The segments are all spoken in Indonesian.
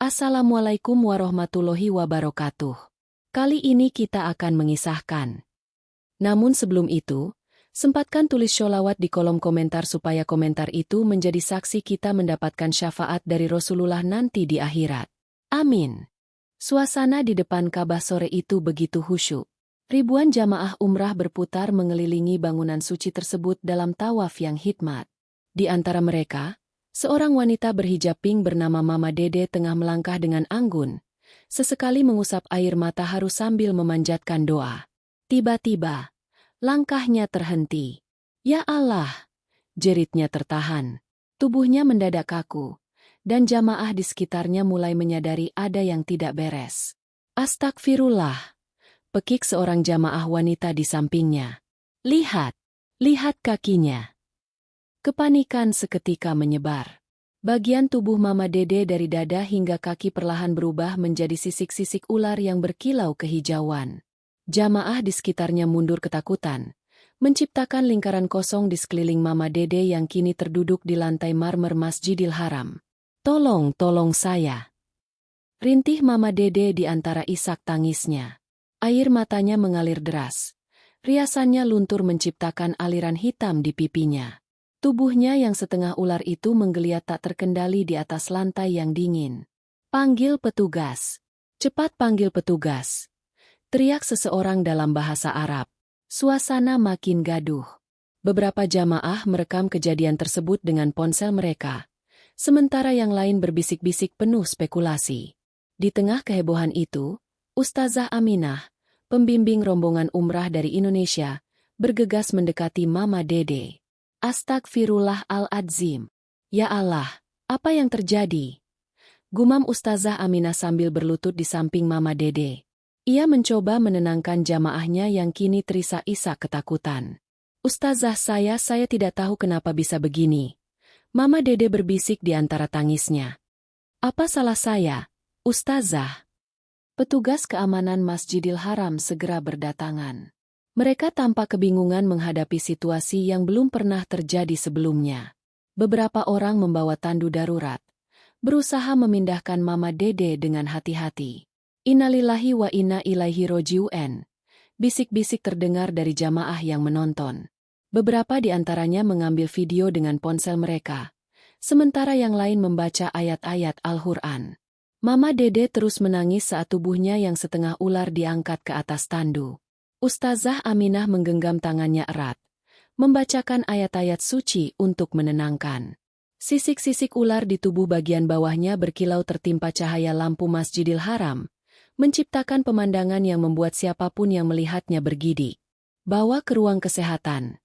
Assalamualaikum warahmatullahi wabarakatuh. Kali ini kita akan mengisahkan. Namun sebelum itu, sempatkan tulis sholawat di kolom komentar supaya komentar itu menjadi saksi kita mendapatkan syafaat dari Rasulullah nanti di akhirat. Amin. Suasana di depan Ka'bah sore itu begitu khusyuk. Ribuan jamaah umrah berputar mengelilingi bangunan suci tersebut dalam tawaf yang hikmat. Di antara mereka, seorang wanita berhijab pink bernama Mama Dede tengah melangkah dengan anggun. Sesekali mengusap air mata haru sambil memanjatkan doa. Tiba-tiba, langkahnya terhenti. Ya Allah! Jeritnya tertahan. Tubuhnya mendadak kaku, dan jamaah di sekitarnya mulai menyadari ada yang tidak beres. Astagfirullah! Pekik seorang jamaah wanita di sampingnya. Lihat! Lihat kakinya! Kepanikan seketika menyebar. Bagian tubuh Mama Dede dari dada hingga kaki perlahan berubah menjadi sisik-sisik ular yang berkilau kehijauan. Jamaah di sekitarnya mundur ketakutan, menciptakan lingkaran kosong di sekeliling Mama Dede yang kini terduduk di lantai marmer Masjidil Haram. Tolong, tolong saya! Rintih Mama Dede di antara isak tangisnya. Air matanya mengalir deras. Riasannya luntur menciptakan aliran hitam di pipinya. Tubuhnya yang setengah ular itu menggeliat tak terkendali di atas lantai yang dingin. Panggil petugas! Cepat panggil petugas! Teriak seseorang dalam bahasa Arab. Suasana makin gaduh. Beberapa jamaah merekam kejadian tersebut dengan ponsel mereka, sementara yang lain berbisik-bisik penuh spekulasi. Di tengah kehebohan itu, Ustazah Aminah, pembimbing rombongan umrah dari Indonesia, bergegas mendekati Mama Dede. Astagfirullahaladzim. Ya Allah, apa yang terjadi? Gumam Ustazah Aminah sambil berlutut di samping Mama Dede. Ia mencoba menenangkan jamaahnya yang kini terisak-isak ketakutan. Ustazah saya tidak tahu kenapa bisa begini. Mama Dede berbisik di antara tangisnya. Apa salah saya, Ustazah? Petugas keamanan Masjidil Haram segera berdatangan. Mereka tampak kebingungan menghadapi situasi yang belum pernah terjadi sebelumnya. Beberapa orang membawa tandu darurat, berusaha memindahkan Mama Dede dengan hati-hati. Innalillahi wa inna ilaihi roji'un. Bisik-bisik terdengar dari jamaah yang menonton. Beberapa di antaranya mengambil video dengan ponsel mereka, sementara yang lain membaca ayat-ayat Al-Quran. Mama Dede terus menangis saat tubuhnya yang setengah ular diangkat ke atas tandu. Ustazah Aminah menggenggam tangannya erat, membacakan ayat-ayat suci untuk menenangkan. Sisik-sisik ular di tubuh bagian bawahnya berkilau tertimpa cahaya lampu Masjidil Haram, menciptakan pemandangan yang membuat siapapun yang melihatnya bergidik. Bawa ke ruang kesehatan.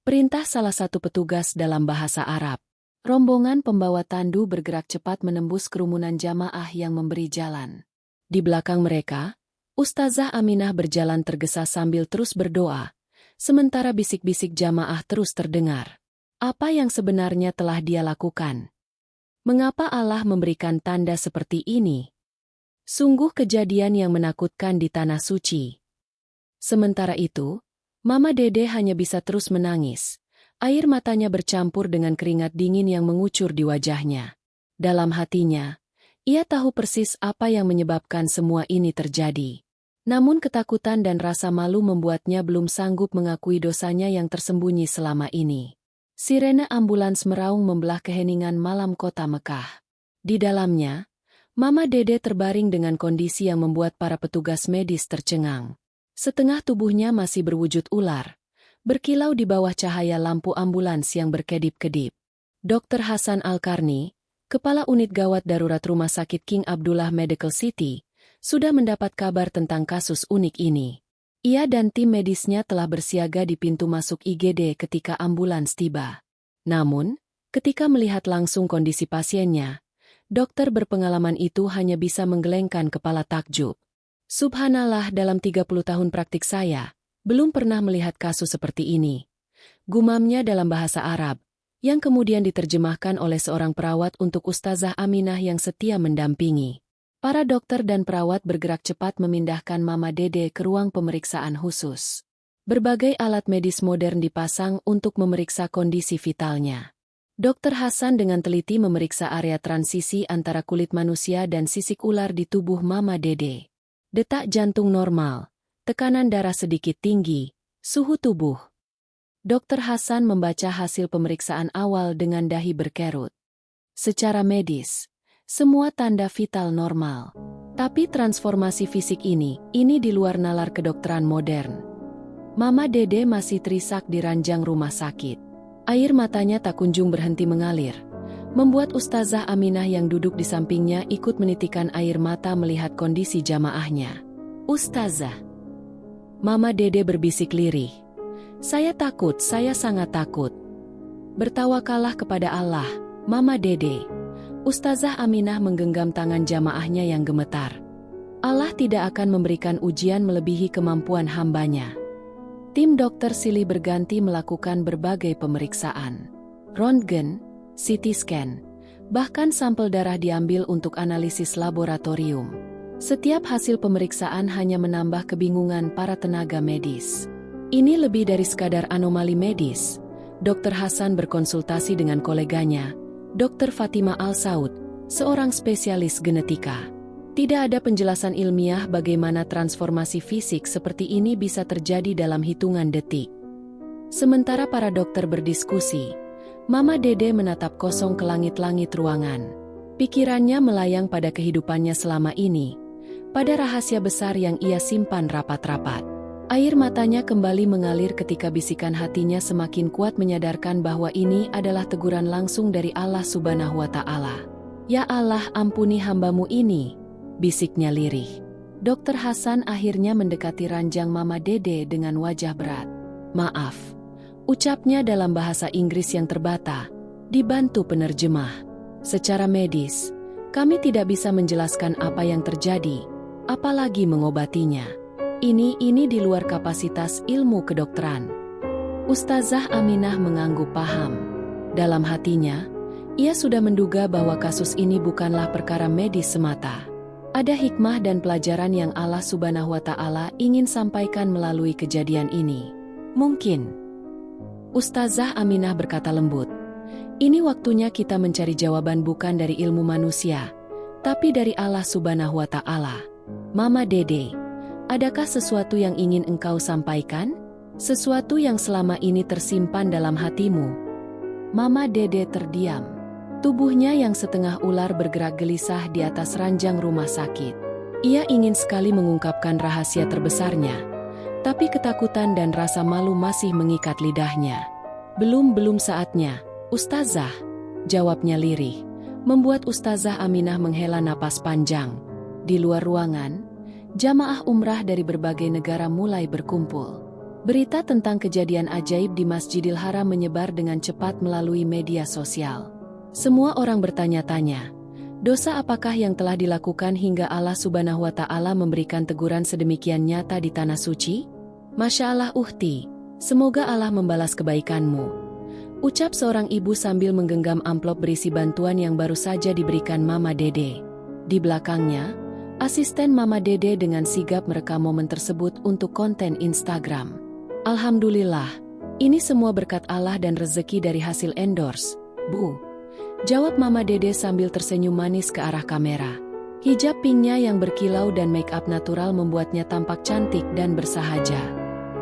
Perintah salah satu petugas dalam bahasa Arab. Rombongan pembawa tandu bergerak cepat menembus kerumunan jamaah yang memberi jalan. Di belakang mereka, Ustazah Aminah berjalan tergesa sambil terus berdoa, sementara bisik-bisik jamaah terus terdengar. Apa yang sebenarnya telah dia lakukan? Mengapa Allah memberikan tanda seperti ini? Sungguh kejadian yang menakutkan di tanah suci. Sementara itu, Mama Dede hanya bisa terus menangis. Air matanya bercampur dengan keringat dingin yang mengucur di wajahnya. Dalam hatinya, ia tahu persis apa yang menyebabkan semua ini terjadi. Namun ketakutan dan rasa malu membuatnya belum sanggup mengakui dosanya yang tersembunyi selama ini. Sirene ambulans meraung membelah keheningan malam kota Mekah. Di dalamnya, Mama Dede terbaring dengan kondisi yang membuat para petugas medis tercengang. Setengah tubuhnya masih berwujud ular, berkilau di bawah cahaya lampu ambulans yang berkedip-kedip. Dr. Hasan Al-Karni, Kepala Unit Gawat Darurat Rumah Sakit King Abdullah Medical City, sudah mendapat kabar tentang kasus unik ini. Ia dan tim medisnya telah bersiaga di pintu masuk IGD ketika ambulans tiba. Namun, ketika melihat langsung kondisi pasiennya, dokter berpengalaman itu hanya bisa menggelengkan kepala takjub. Subhanallah, dalam 30 tahun praktik saya, belum pernah melihat kasus seperti ini. Gumamnya dalam bahasa Arab, yang kemudian diterjemahkan oleh seorang perawat untuk Ustazah Aminah yang setia mendampingi. Para dokter dan perawat bergerak cepat memindahkan Mama Dede ke ruang pemeriksaan khusus. Berbagai alat medis modern dipasang untuk memeriksa kondisi vitalnya. Dokter Hasan dengan teliti memeriksa area transisi antara kulit manusia dan sisik ular di tubuh Mama Dede. Detak jantung normal, tekanan darah sedikit tinggi, suhu tubuh. Dokter Hasan membaca hasil pemeriksaan awal dengan dahi berkerut. Secara medis, semua tanda vital normal. Tapi transformasi fisik ini di luar nalar kedokteran modern. Mama Dede masih terisak di ranjang rumah sakit. Air matanya tak kunjung berhenti mengalir, membuat Ustazah Aminah yang duduk di sampingnya ikut menitikan air mata melihat kondisi jamaahnya. "Ustazah," Mama Dede berbisik lirih, "Saya takut, saya sangat takut." "Bertawakallah kepada Allah, Mama Dede." Ustazah Aminah menggenggam tangan jamaahnya yang gemetar. Allah tidak akan memberikan ujian melebihi kemampuan hambanya. Tim dokter silih berganti melakukan berbagai pemeriksaan. Röntgen, CT scan, bahkan sampel darah diambil untuk analisis laboratorium. Setiap hasil pemeriksaan hanya menambah kebingungan para tenaga medis. Ini lebih dari sekadar anomali medis. Dokter Hasan berkonsultasi dengan koleganya, Dr. Fatima Al-Saud, seorang spesialis genetika. Tidak ada penjelasan ilmiah bagaimana transformasi fisik seperti ini bisa terjadi dalam hitungan detik. Sementara para dokter berdiskusi, Mama Dede menatap kosong ke langit-langit ruangan. Pikirannya melayang pada kehidupannya selama ini, pada rahasia besar yang ia simpan rapat-rapat. Air matanya kembali mengalir ketika bisikan hatinya semakin kuat menyadarkan bahwa ini adalah teguran langsung dari Allah Subhanahu wa Ta'ala. "Ya Allah, ampuni hambamu ini," bisiknya lirih. Dokter Hasan akhirnya mendekati ranjang Mama Dede dengan wajah berat. "Maaf," ucapnya dalam bahasa Inggris yang terbata, dibantu penerjemah. "Secara medis, kami tidak bisa menjelaskan apa yang terjadi, apalagi mengobatinya. Ini di luar kapasitas ilmu kedokteran." Ustazah Aminah mengangguk paham. Dalam hatinya, ia sudah menduga bahwa kasus ini bukanlah perkara medis semata. Ada hikmah dan pelajaran yang Allah Subhanahu wa Ta'ala ingin sampaikan melalui kejadian ini. "Mungkin," Ustazah Aminah berkata lembut, "ini waktunya kita mencari jawaban bukan dari ilmu manusia, tapi dari Allah Subhanahu wa Ta'ala." "Mama Dede, adakah sesuatu yang ingin engkau sampaikan? Sesuatu yang selama ini tersimpan dalam hatimu?" Mama Dede terdiam. Tubuhnya yang setengah ular bergerak gelisah di atas ranjang rumah sakit. Ia ingin sekali mengungkapkan rahasia terbesarnya, tapi ketakutan dan rasa malu masih mengikat lidahnya. Belum saatnya, Ustazah," jawabnya lirih, membuat Ustazah Aminah menghela napas panjang. Di luar ruangan, jamaah umrah dari berbagai negara mulai berkumpul. Berita tentang kejadian ajaib di Masjidil Haram menyebar dengan cepat melalui media sosial. Semua orang bertanya-tanya, dosa apakah yang telah dilakukan hingga Allah Subhanahu wa Ta'ala memberikan teguran sedemikian nyata di tanah suci? "Masya Allah Uhti, semoga Allah membalas kebaikanmu," ucap seorang ibu sambil menggenggam amplop berisi bantuan yang baru saja diberikan Mama Dede. Di belakangnya, asisten Mama Dede dengan sigap merekam momen tersebut untuk konten Instagram. "Alhamdulillah, ini semua berkat Allah dan rezeki dari hasil endorse, Bu," jawab Mama Dede sambil tersenyum manis ke arah kamera. Hijab pinknya yang berkilau dan make up natural membuatnya tampak cantik dan bersahaja.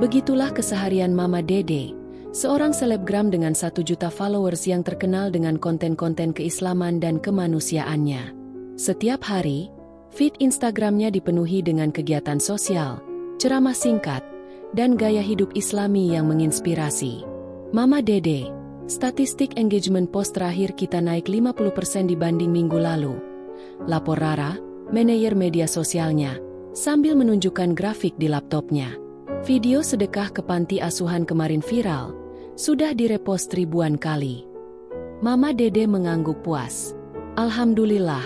Begitulah keseharian Mama Dede, seorang selebgram dengan 1 juta followers yang terkenal dengan konten-konten keislaman dan kemanusiaannya. Setiap hari, feed Instagramnya dipenuhi dengan kegiatan sosial, ceramah singkat, dan gaya hidup Islami yang menginspirasi. Mama Dede, statistik engagement post terakhir kita naik 50% dibanding minggu lalu, lapor Rara, manajer media sosialnya, sambil menunjukkan grafik di laptopnya. Video sedekah ke panti asuhan kemarin viral, sudah direpost ribuan kali. Mama Dede mengangguk puas. "Alhamdulillah,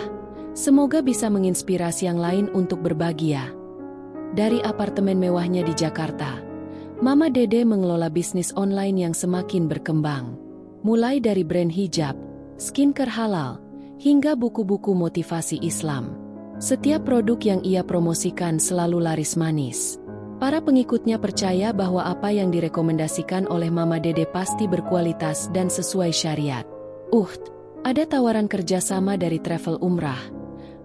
semoga bisa menginspirasi yang lain untuk berbahagia." Dari apartemen mewahnya di Jakarta, Mama Dede mengelola bisnis online yang semakin berkembang. Mulai dari brand hijab, skincare halal, hingga buku-buku motivasi Islam. Setiap produk yang ia promosikan selalu laris manis. Para pengikutnya percaya bahwa apa yang direkomendasikan oleh Mama Dede pasti berkualitas dan sesuai syariat. Ada tawaran kerjasama dari travel umrah.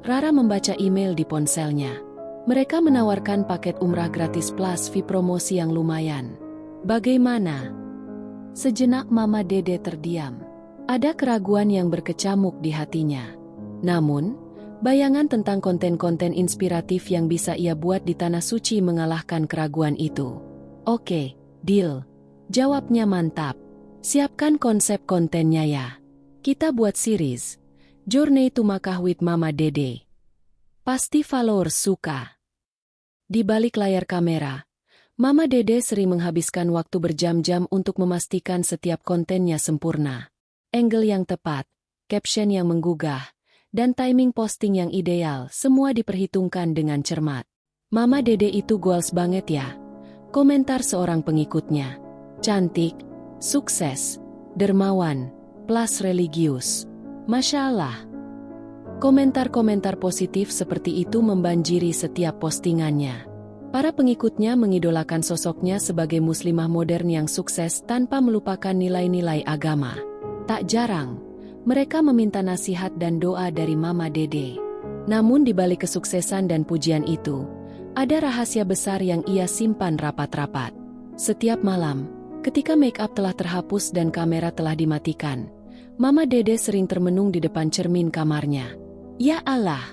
Rara membaca email di ponselnya. Mereka menawarkan paket umrah gratis plus fee promosi yang lumayan. Bagaimana? Sejenak Mama Dede terdiam. Ada keraguan yang berkecamuk di hatinya. Namun, bayangan tentang konten-konten inspiratif yang bisa ia buat di Tanah Suci mengalahkan keraguan itu. Oke, deal. Jawabnya mantap. Siapkan konsep kontennya ya. Kita buat series. Journey to Makkah with Mama Dede. Pasti followers suka. Di balik layar kamera, Mama Dede sering menghabiskan waktu berjam-jam untuk memastikan setiap kontennya sempurna. Angle yang tepat, caption yang menggugah, dan timing posting yang ideal semua diperhitungkan dengan cermat. Mama Dede itu goals banget ya. Komentar seorang pengikutnya. Cantik, sukses, dermawan, plus religius. Masya Allah. Komentar-komentar positif seperti itu membanjiri setiap postingannya. Para pengikutnya mengidolakan sosoknya sebagai muslimah modern yang sukses tanpa melupakan nilai-nilai agama. Tak jarang, mereka meminta nasihat dan doa dari Mama Dede. Namun di balik kesuksesan dan pujian itu, ada rahasia besar yang ia simpan rapat-rapat. Setiap malam, ketika make up telah terhapus dan kamera telah dimatikan, Mama Dede sering termenung di depan cermin kamarnya. Ya Allah!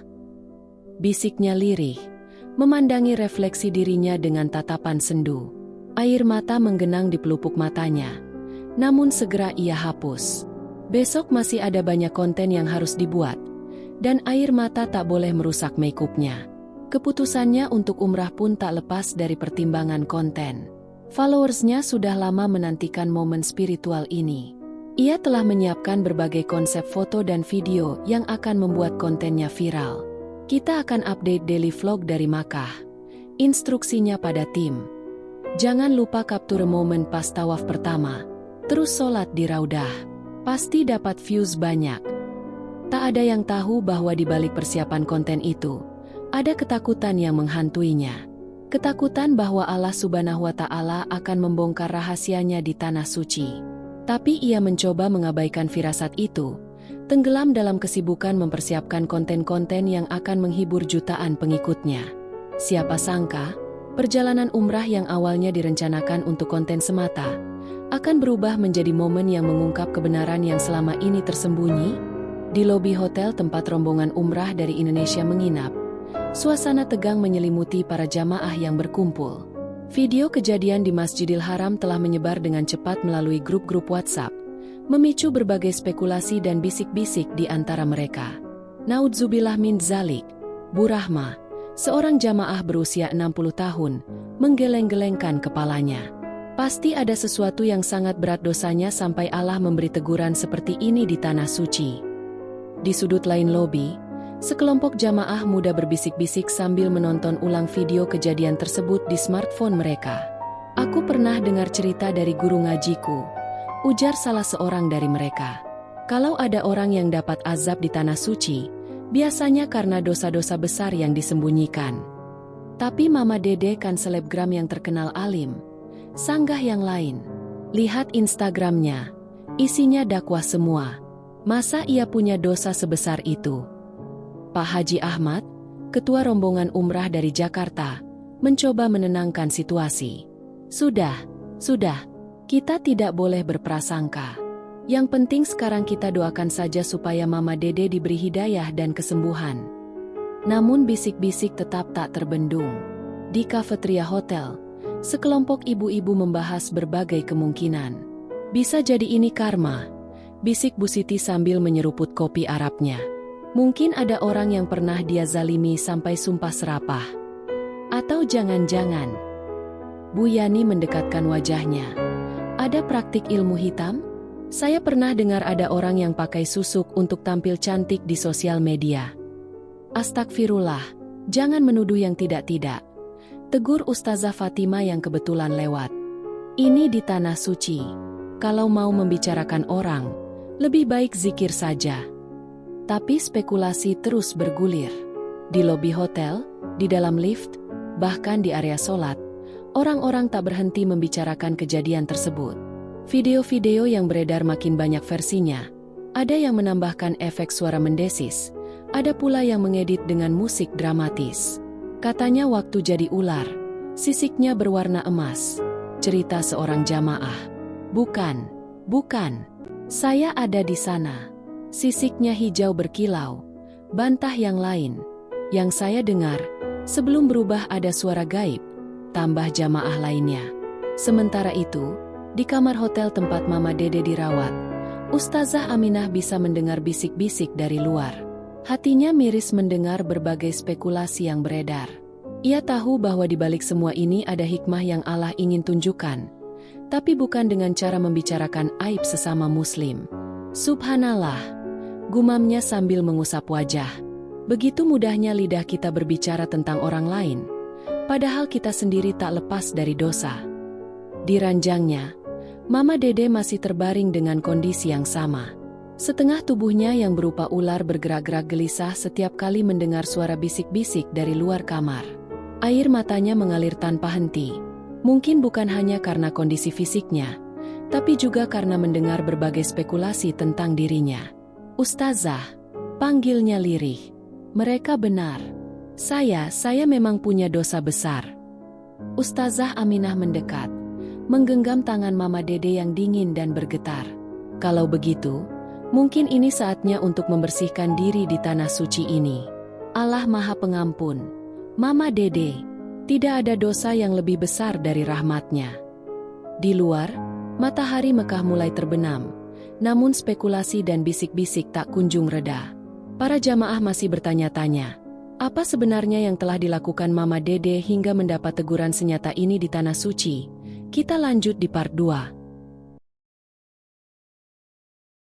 Bisiknya lirih, memandangi refleksi dirinya dengan tatapan sendu. Air mata menggenang di pelupuk matanya, namun segera ia hapus. Besok masih ada banyak konten yang harus dibuat, dan air mata tak boleh merusak make-upnya. Keputusannya untuk umrah pun tak lepas dari pertimbangan konten. Followersnya sudah lama menantikan momen spiritual ini. Ia telah menyiapkan berbagai konsep foto dan video yang akan membuat kontennya viral. Kita akan update daily vlog dari Makkah. Instruksinya pada tim. Jangan lupa capture momen pas tawaf pertama. Terus sholat di Raudah. Pasti dapat views banyak. Tak ada yang tahu bahwa di balik persiapan konten itu, ada ketakutan yang menghantuinya. Ketakutan bahwa Allah Subhanahu wa Ta'ala akan membongkar rahasianya di Tanah Suci. Tapi ia mencoba mengabaikan firasat itu, tenggelam dalam kesibukan mempersiapkan konten-konten yang akan menghibur jutaan pengikutnya. Siapa sangka, perjalanan umrah yang awalnya direncanakan untuk konten semata, akan berubah menjadi momen yang mengungkap kebenaran yang selama ini tersembunyi. Di lobi hotel tempat rombongan umrah dari Indonesia menginap, suasana tegang menyelimuti para jamaah yang berkumpul. Video kejadian di Masjidil Haram telah menyebar dengan cepat melalui grup-grup WhatsApp, memicu berbagai spekulasi dan bisik-bisik di antara mereka. Naudzubillah min zalik, Bu Rahma, seorang jamaah berusia 60 tahun, menggeleng-gelengkan kepalanya. Pasti ada sesuatu yang sangat berat dosanya sampai Allah memberi teguran seperti ini di Tanah Suci. Di sudut lain lobi, sekelompok jamaah muda berbisik-bisik sambil menonton ulang video kejadian tersebut di smartphone mereka. Aku pernah dengar cerita dari guru ngajiku, ujar salah seorang dari mereka. Kalau ada orang yang dapat azab di Tanah Suci, biasanya karena dosa-dosa besar yang disembunyikan. Tapi Mama Dede kan selebgram yang terkenal alim. Sanggah yang lain. Lihat Instagramnya. Isinya dakwah semua. Masa ia punya dosa sebesar itu? Pak Haji Ahmad, ketua rombongan umrah dari Jakarta, mencoba menenangkan situasi. Sudah, kita tidak boleh berprasangka. Yang penting sekarang kita doakan saja supaya Mama Dede diberi hidayah dan kesembuhan. Namun bisik-bisik tetap tak terbendung. Di kafeteria hotel, sekelompok ibu-ibu membahas berbagai kemungkinan. Bisa jadi ini karma, bisik Bu Siti sambil menyeruput kopi Arabnya. Mungkin ada orang yang pernah dia zalimi sampai sumpah serapah. Atau jangan-jangan, Bu Yani mendekatkan wajahnya. Ada praktik ilmu hitam? Saya pernah dengar ada orang yang pakai susuk untuk tampil cantik di sosial media. Astagfirullah, jangan menuduh yang tidak-tidak. Tegur Ustazah Fatima yang kebetulan lewat. Ini di Tanah Suci. Kalau mau membicarakan orang, lebih baik zikir saja. Tapi spekulasi terus bergulir. Di lobi hotel, di dalam lift, bahkan di area sholat, orang-orang tak berhenti membicarakan kejadian tersebut. Video-video yang beredar makin banyak versinya. Ada yang menambahkan efek suara mendesis, ada pula yang mengedit dengan musik dramatis. Katanya waktu jadi ular, sisiknya berwarna emas. Cerita seorang jamaah. Bukan, bukan. Saya ada di sana. Sisiknya hijau berkilau. Bantah yang lain. Yang saya dengar, sebelum berubah ada suara gaib. Tambah jamaah lainnya. Sementara itu, di kamar hotel tempat Mama Dede dirawat, Ustazah Aminah bisa mendengar bisik-bisik dari luar. Hatinya miris mendengar berbagai spekulasi yang beredar. Ia tahu bahwa di balik semua ini ada hikmah yang Allah ingin tunjukkan, tapi bukan dengan cara membicarakan aib sesama muslim. Subhanallah, gumamnya sambil mengusap wajah. Begitu mudahnya lidah kita berbicara tentang orang lain, padahal kita sendiri tak lepas dari dosa. Di ranjangnya, Mama Dede masih terbaring dengan kondisi yang sama. Setengah tubuhnya yang berupa ular bergerak-gerak gelisah setiap kali mendengar suara bisik-bisik dari luar kamar. Air matanya mengalir tanpa henti. Mungkin bukan hanya karena kondisi fisiknya, tapi juga karena mendengar berbagai spekulasi tentang dirinya. Ustazah, panggilnya lirih. Mereka benar. Saya memang punya dosa besar. Ustazah Aminah mendekat, menggenggam tangan Mama Dede yang dingin dan bergetar. Kalau begitu, mungkin ini saatnya untuk membersihkan diri di tanah suci ini. Allah Maha Pengampun. Mama Dede, tidak ada dosa yang lebih besar dari rahmat-Nya. Di luar, matahari Mekah mulai terbenam, namun spekulasi dan bisik-bisik tak kunjung reda. Para jamaah masih bertanya-tanya, apa sebenarnya yang telah dilakukan Mama Dede hingga mendapat teguran senyata ini di tanah suci? Kita lanjut di part 2.